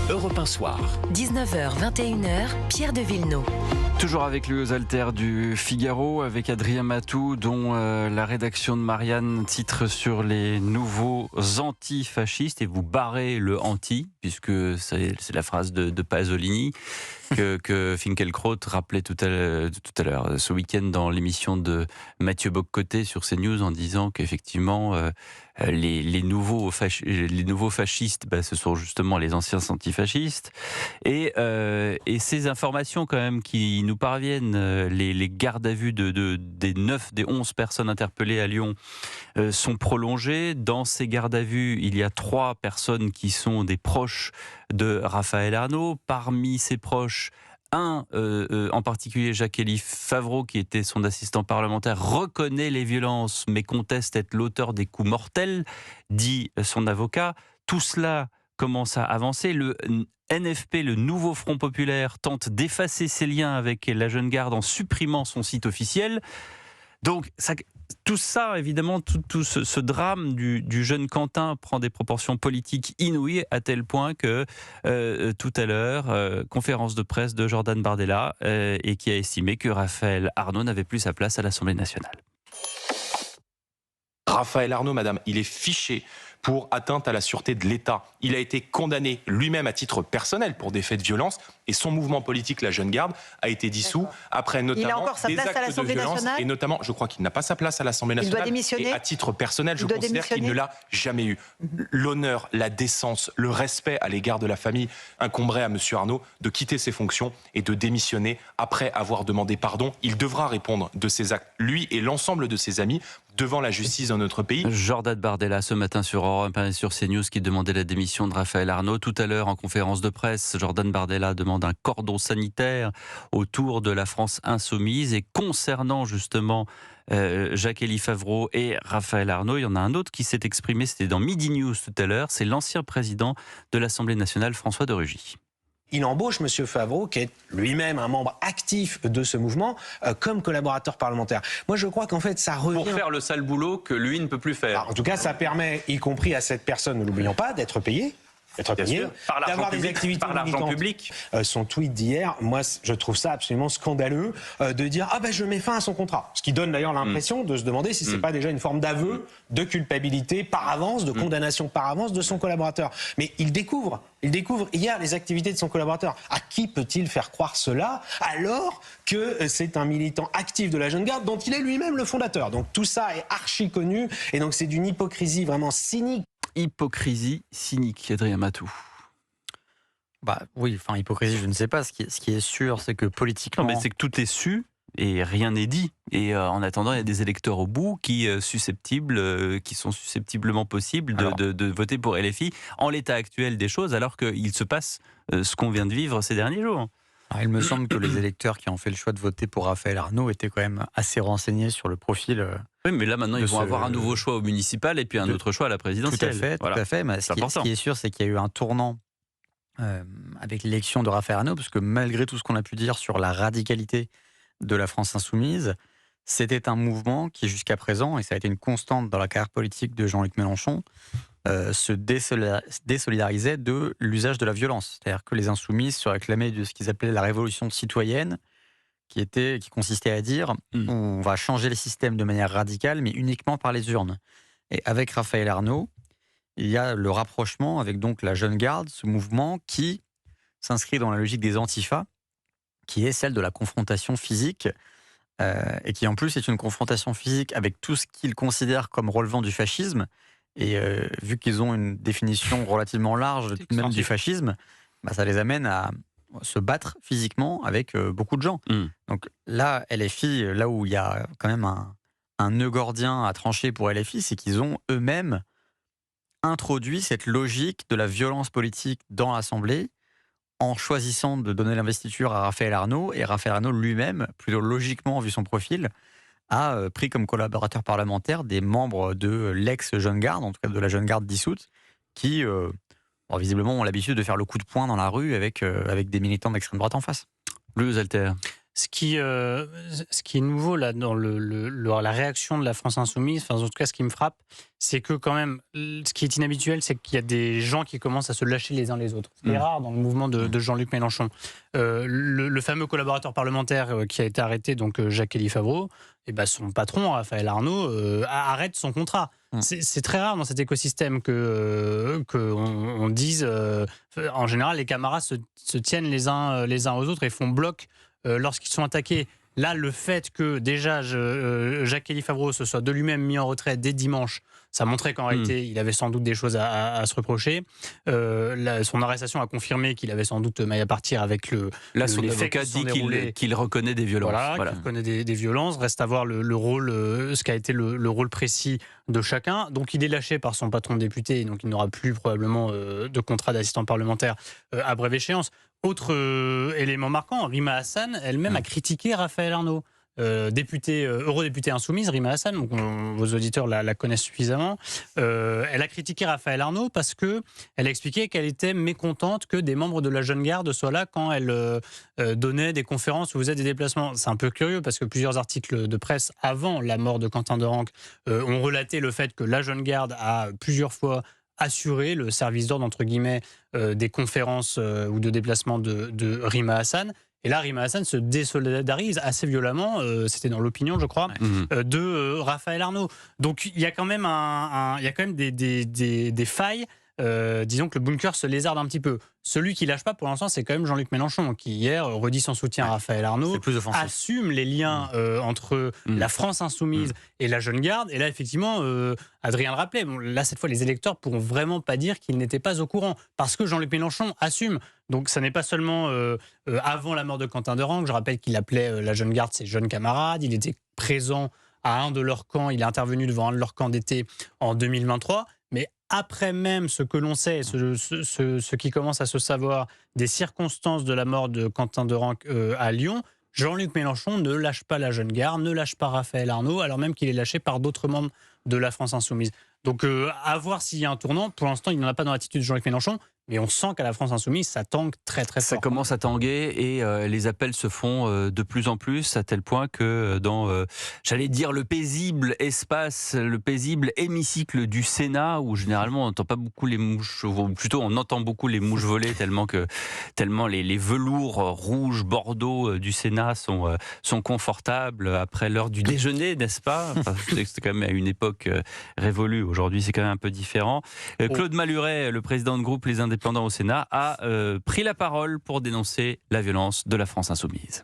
Europe 1 Soir. 19h, 21h, Pierre de Villeneuve. Toujours avec lui aux haltères du Figaro, avec Adrien Matou, dont la rédaction de Marianne titre sur les nouveaux antifascistes, et vous barrez le anti, puisque c'est la phrase de Pasolini, que Finkielkraut rappelait tout à l'heure, ce week-end dans l'émission de Mathieu Boccoté sur CNews, en disant qu'effectivement les nouveaux fascistes, ce sont justement les anciens antifascistes, et ces informations quand même qui nous parviennent, les gardes à vue des 11 personnes interpellées à Lyon sont prolongées. Dans ces gardes à vue, il y a 3 personnes qui sont des proches de Raphaël Arnaud. Parmi ces proches, un, en particulier Jacques-Élie Favreau, qui était son assistant parlementaire, reconnaît les violences mais conteste être l'auteur des coups mortels, dit son avocat. Tout cela commence à avancer. Le NFP, le nouveau Front Populaire, tente d'effacer ses liens avec la Jeune Garde en supprimant son site officiel. Donc, tout ça, évidemment, tout ce drame du jeune Quentin prend des proportions politiques inouïes, à tel point que tout à l'heure, conférence de presse de Jordan Bardella, et qui a estimé que Raphaël Arnaud n'avait plus sa place à l'Assemblée nationale. Raphaël Arnaud, madame, il est fiché pour atteinte à la sûreté de l'État. Il a été condamné lui-même à titre personnel pour des faits de violence, et son mouvement politique, la Jeune Garde, a été dissous après notamment des actes de violence, et notamment, je crois qu'il n'a pas sa place à l'Assemblée nationale. Il doit démissionner. Et à titre personnel, je considère qu'il ne l'a jamais eu. L'honneur, la décence, le respect à l'égard de la famille incomberait à M. Arnaud de quitter ses fonctions et de démissionner après avoir demandé pardon. Il devra répondre de ses actes, lui et l'ensemble de ses amis, devant la justice dans notre pays. Jordan Bardella ce matin sur Europe 1 et sur CNews, qui demandait la démission de Raphaël Arnaud. Tout à l'heure en conférence de presse, Jordan Bardella demande un cordon sanitaire autour de la France insoumise. Et concernant justement Jacques-Élie Favreau et Raphaël Arnaud, il y en a un autre qui s'est exprimé, c'était dans Midi News tout à l'heure, c'est l'ancien président de l'Assemblée nationale, François de Rugy. Il embauche M. Favreau, qui est lui-même un membre actif de ce mouvement, comme collaborateur parlementaire. Moi, je crois qu'en fait, ça revient... Pour faire le sale boulot que lui ne peut plus faire. En tout cas, ça permet, y compris à cette personne, ne l'oublions pas, d'être payé. D'avoir des activités par l'argent public. Son tweet d'hier, moi je trouve ça absolument scandaleux de dire je mets fin à son contrat. Ce qui donne d'ailleurs l'impression de se demander si c'est pas déjà une forme d'aveu de culpabilité par avance, de condamnation par avance de son collaborateur. Mais il découvre hier les activités de son collaborateur. À qui peut-il faire croire cela alors que c'est un militant actif de la Jeune Garde dont il est lui-même le fondateur? Donc tout ça est archi connu, et donc c'est d'une hypocrisie vraiment cynique. Hypocrisie cynique, Adrien Matou. Oui, hypocrisie, je ne sais pas. Ce qui est sûr, c'est que politiquement... Non, mais c'est que tout est su et rien n'est dit. Et en attendant, il y a des électeurs au bout qui sont susceptiblement possibles de voter pour LFI en l'état actuel des choses, alors qu'il se passe ce qu'on vient de vivre ces derniers jours. Alors, il me semble que les électeurs qui ont fait le choix de voter pour Raphaël Arnaud étaient quand même assez renseignés sur le profil... Oui, mais là maintenant ils vont avoir un nouveau choix au municipal et puis un autre choix à la présidentielle. Tout à fait. Mais ce qui est sûr, c'est qu'il y a eu un tournant avec l'élection de Raphaël Arnaud, parce que malgré tout ce qu'on a pu dire sur la radicalité de la France insoumise, c'était un mouvement qui jusqu'à présent, et ça a été une constante dans la carrière politique de Jean-Luc Mélenchon, se désolidarisait de l'usage de la violence. C'est-à-dire que les insoumis se réclamaient de ce qu'ils appelaient la révolution citoyenne, qui consistait à dire on va changer les systèmes de manière radicale, mais uniquement par les urnes. Et avec Raphaël Arnaud, il y a le rapprochement avec donc la Jeune Garde, ce mouvement qui s'inscrit dans la logique des antifas, qui est celle de la confrontation physique, et qui en plus est une confrontation physique avec tout ce qu'ils considèrent comme relevant du fascisme. Et vu qu'ils ont une définition relativement large même du fascisme, ça les amène à se battre physiquement avec beaucoup de gens. Donc là, LFI, là où il y a quand même un nœud gordien à trancher pour LFI, c'est qu'ils ont eux-mêmes introduit cette logique de la violence politique dans l'Assemblée en choisissant de donner l'investiture à Raphaël Arnaud, et Raphaël Arnaud lui-même, plutôt logiquement vu son profil, a pris comme collaborateur parlementaire des membres de l'ex-Jeune Garde, en tout cas de la Jeune Garde dissoute, qui visiblement ont l'habitude de faire le coup de poing dans la rue avec des militants d'extrême droite en face. Bleu Alter. Ce qui est nouveau là dans la réaction de la France Insoumise, enfin en tout cas ce qui me frappe, c'est que quand même, ce qui est inhabituel, c'est qu'il y a des gens qui commencent à se lâcher les uns les autres. C'est rare dans le mouvement de Jean-Luc Mélenchon. Le fameux collaborateur parlementaire qui a été arrêté, donc Jacques-Élie Favreau, et ben son patron, Raphaël Arnaud, arrête son contrat. C'est très rare dans cet écosystème qu'on dise, en général, les camarades se tiennent les uns aux autres et font bloc lorsqu'ils sont attaqués. Là, le fait que déjà Jacques-Élie Favreau se soit de lui-même mis en retrait dès dimanche, ça montrait qu'en réalité, il avait sans doute des choses à se reprocher. Son arrestation a confirmé qu'il avait sans doute maille à partir avec son avocat dit qu'il reconnaît des violences. Voilà. Qu'il reconnaît des violences. Reste à voir le rôle, ce qu'a été le rôle précis de chacun. Donc il est lâché par son patron de député, donc il n'aura plus probablement de contrat d'assistant parlementaire à brève échéance. Autre élément marquant, Rima Hassan elle-même a critiqué Raphaël Arnaud. Eurodéputée insoumise, Rima Hassan, donc vos auditeurs la connaissent suffisamment. Elle a critiqué Raphaël Arnaud parce qu'elle a expliqué qu'elle était mécontente que des membres de la Jeune Garde soient là quand elle donnait des conférences ou faisait des déplacements. C'est un peu curieux parce que plusieurs articles de presse avant la mort de Quentin Derenc ont relaté le fait que la Jeune Garde a plusieurs fois assuré le service d'ordre, entre guillemets, des conférences ou de déplacements de Rima Hassan. Et là, Rima Hassan se désolidarise assez violemment, c'était dans l'opinion, je crois, de Raphaël Arnaud. Donc il y a quand même, des failles. Disons que le bunker se lézarde un petit peu. Celui qui lâche pas pour l'instant, c'est quand même Jean-Luc Mélenchon, qui hier redit son soutien à Raphaël Arnaud, assume les liens entre la France Insoumise et la Jeune Garde. Et là, effectivement, Adrien le rappelait, là, cette fois, les électeurs pourront vraiment pas dire qu'ils n'étaient pas au courant, parce que Jean-Luc Mélenchon assume. Donc ça n'est pas seulement avant la mort de Quentin Derenc. Je rappelle qu'il appelait la Jeune Garde ses jeunes camarades. Il était présent à un de leurs camps. Il est intervenu devant un de leurs camps d'été en 2023. Mais après même ce que l'on sait, ce qui commence à se savoir des circonstances de la mort de Quentin Derenc à Lyon, Jean-Luc Mélenchon ne lâche pas la Jeune Garde, ne lâche pas Raphaël Arnaud, alors même qu'il est lâché par d'autres membres de la France Insoumise. Donc à voir s'il y a un tournant. Pour l'instant, il n'en a pas dans l'attitude de Jean-Luc Mélenchon. Mais on sent qu'à la France Insoumise, ça tangue très très fort. Ça commence à tanguer et les appels se font de plus en plus, à tel point que dans, j'allais dire, le paisible espace, le paisible hémicycle du Sénat, où généralement on n'entend pas beaucoup les mouches, ou plutôt on entend beaucoup les mouches voler, tellement les velours rouges bordeaux du Sénat sont confortables après l'heure du déjeuner, n'est-ce pas? Enfin, c'était quand même à une époque révolue. Aujourd'hui, c'est quand même un peu différent. Claude Maluret, le président de groupe Les Indépendants au Sénat, a pris la parole pour dénoncer la violence de la France Insoumise.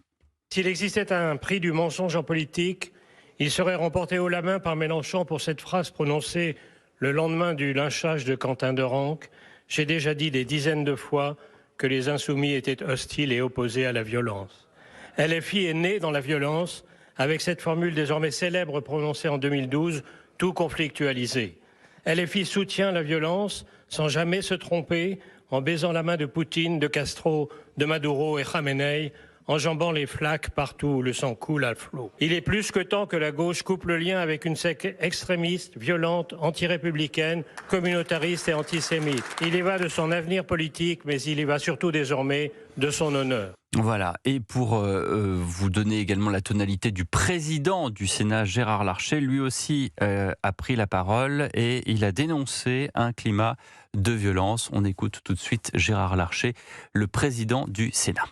S'il existait un prix du mensonge en politique, il serait remporté haut la main par Mélenchon pour cette phrase prononcée le lendemain du lynchage de Quentin Derenc. J'ai déjà dit des dizaines de fois que les Insoumis étaient hostiles et opposés à la violence. LFI est né dans la violence avec cette formule désormais célèbre prononcée en 2012, tout conflictualisé. LFI soutient la violence sans jamais se tromper, en baisant la main de Poutine, de Castro, de Maduro et Khamenei, enjambant les flaques partout où le sang coule à flot. Il est plus que temps que la gauche coupe le lien avec une secte extrémiste, violente, anti-républicaine, communautariste et antisémite. Il y va de son avenir politique, mais il y va surtout désormais de son honneur. Voilà, et pour vous donner également la tonalité du président du Sénat, Gérard Larcher, lui aussi a pris la parole et il a dénoncé un climat de violence. On écoute tout de suite Gérard Larcher, le président du Sénat.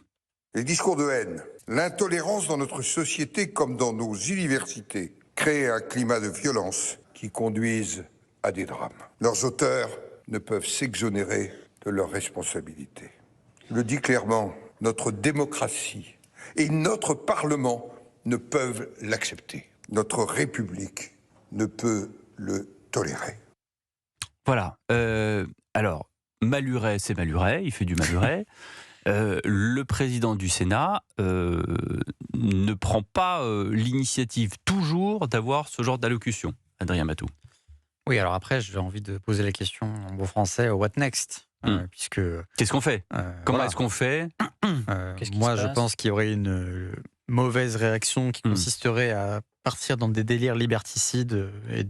Les discours de haine, l'intolérance dans notre société comme dans nos universités créent un climat de violence qui conduisent à des drames. Leurs auteurs ne peuvent s'exonérer de leurs responsabilités. Je le dis clairement, notre démocratie et notre Parlement ne peuvent l'accepter. Notre République ne peut le tolérer. Voilà. Alors, Maluret, c'est Maluret, il fait du Maluret. Le président du Sénat ne prend pas l'initiative toujours d'avoir ce genre d'allocution. Adrien Matou. Oui, alors après, j'ai envie de poser la question en bon français, what next puisque qu'est-ce qu'on fait? Comment est-ce qu'on fait? Moi, je pense qu'il y aurait une mauvaise réaction qui consisterait à partir dans des délires liberticides et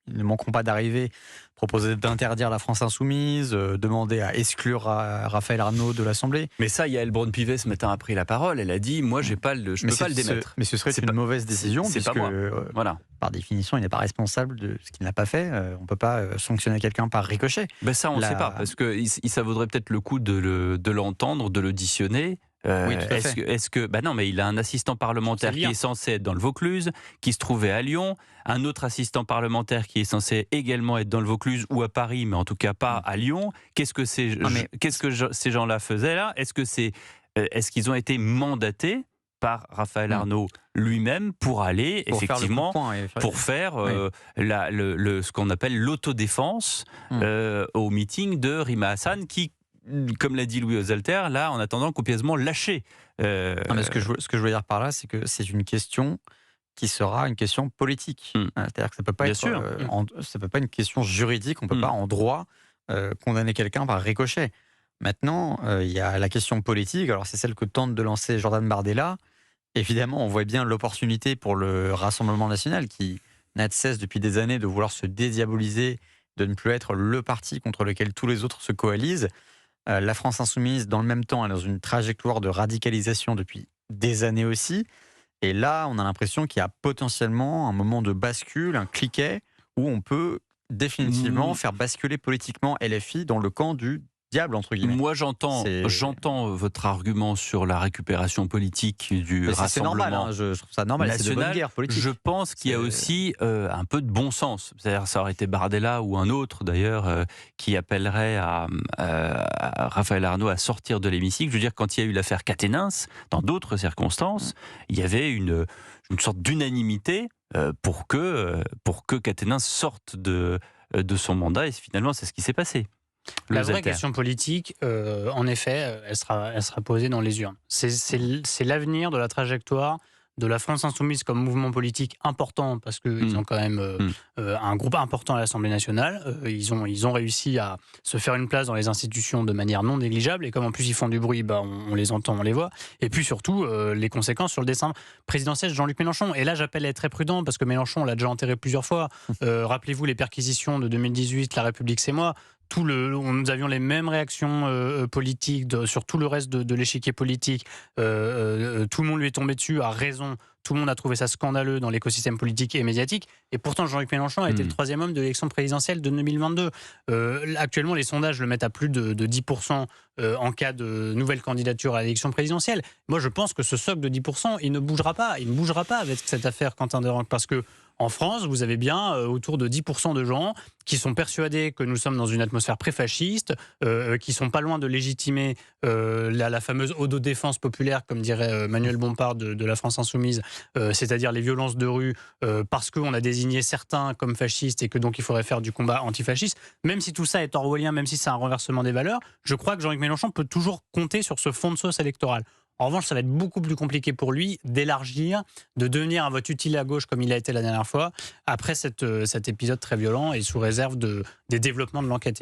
ils ne manqueront pas d'arriver, proposer d'interdire la France insoumise, demander à exclure Raphaël Arnaud de l'Assemblée. Mais ça, Yaël Braun-Pivet ce matin a pris la parole. Elle a dit, moi, je ne peux pas le démettre. Mais ce serait une mauvaise décision, c'est puisque, pas moi. Voilà. par définition, il n'est pas responsable de ce qu'il n'a pas fait. On ne peut pas sanctionner quelqu'un par ricochet. Ben ça, on ne sait pas, parce que ça vaudrait peut-être le coup de l'entendre, de l'auditionner. Oui, tout à fait. Est-ce que bah non, mais il a un assistant parlementaire qui est censé être dans le Vaucluse, qui se trouvait à Lyon, un autre assistant parlementaire qui est censé également être dans le Vaucluse ou à Paris, mais en tout cas pas à Lyon. Qu'est-ce que ces gens-là faisaient là? Est-ce qu'ils ont été mandatés par Raphaël Arnaud lui-même pour aller effectivement pour faire ce qu'on appelle l'autodéfense au meeting de Rima Hassan, qui, comme l'a dit Louis Osalter, là, en attendant, copieusement lâché. Non, mais ce que je veux dire par là, c'est que c'est une question qui sera une question politique. C'est-à-dire que ça peut pas ça peut pas une question juridique. On peut pas en droit condamner quelqu'un par ricochet. Maintenant, il y a la question politique. Alors c'est celle que tente de lancer Jordan Bardella. Évidemment, on voit bien l'opportunité pour le Rassemblement national qui n'a de cesse depuis des années de vouloir se dédiaboliser, de ne plus être le parti contre lequel tous les autres se coalisent. La France insoumise, dans le même temps, est dans une trajectoire de radicalisation depuis des années aussi. Et là, on a l'impression qu'il y a potentiellement un moment de bascule, un cliquet, où on peut définitivement faire basculer politiquement LFI dans le camp du diable, entre guillemets. Moi, j'entends votre argument sur la récupération politique du Rassemblement. C'est normal, hein, je trouve ça normal, c'est de bonne guerre politique. Je pense qu'il y a aussi un peu de bon sens. C'est-à-dire, ça aurait été Bardella ou un autre, d'ailleurs, qui appellerait à Raphaël Arnaud à sortir de l'hémicycle. Je veux dire, quand il y a eu l'affaire Quatennens, dans d'autres circonstances, il y avait une sorte d'unanimité pour que Quatennens sorte de son mandat, et finalement, c'est ce qui s'est passé. La vraie question politique, en effet, elle sera posée dans les urnes. C'est l'avenir de la trajectoire de la France insoumise comme mouvement politique important, parce qu'ils ont quand même un groupe important à l'Assemblée nationale. Ils ont réussi à se faire une place dans les institutions de manière non négligeable, et comme en plus ils font du bruit, on les entend, on les voit. Et puis surtout, les conséquences sur le destin présidentiel de Jean-Luc Mélenchon. Et là, j'appelle à être très prudent, parce que Mélenchon, on l'a déjà enterré plusieurs fois. Rappelez-vous les perquisitions de 2018, La République c'est moi. Nous avions les mêmes réactions politiques sur tout le reste de l'échiquier politique. Tout le monde lui est tombé dessus, à raison. Tout le monde a trouvé ça scandaleux dans l'écosystème politique et médiatique. Et pourtant, Jean-Luc Mélenchon a été le troisième homme de l'élection présidentielle de 2022. Actuellement, les sondages le mettent à plus de 10% en cas de nouvelle candidature à l'élection présidentielle. Moi, je pense que ce socle de 10%, il ne bougera pas. Il ne bougera pas avec cette affaire Quentin Derenc, parce que en France, vous avez bien autour de 10% de gens qui sont persuadés que nous sommes dans une atmosphère pré-fasciste, qui sont pas loin de légitimer la fameuse autodéfense populaire, comme dirait Manuel Bompard de la France insoumise, c'est-à-dire les violences de rue, parce qu'on a désigné certains comme fascistes et que donc il faudrait faire du combat antifasciste. Même si tout ça est orwellien, même si c'est un renversement des valeurs, je crois que Jean-Luc Mélenchon peut toujours compter sur ce fond de sauce électoral. En revanche, ça va être beaucoup plus compliqué pour lui d'élargir, de devenir un vote utile à gauche comme il a été la dernière fois, après cet épisode très violent et sous réserve des développements de l'enquête, évidemment.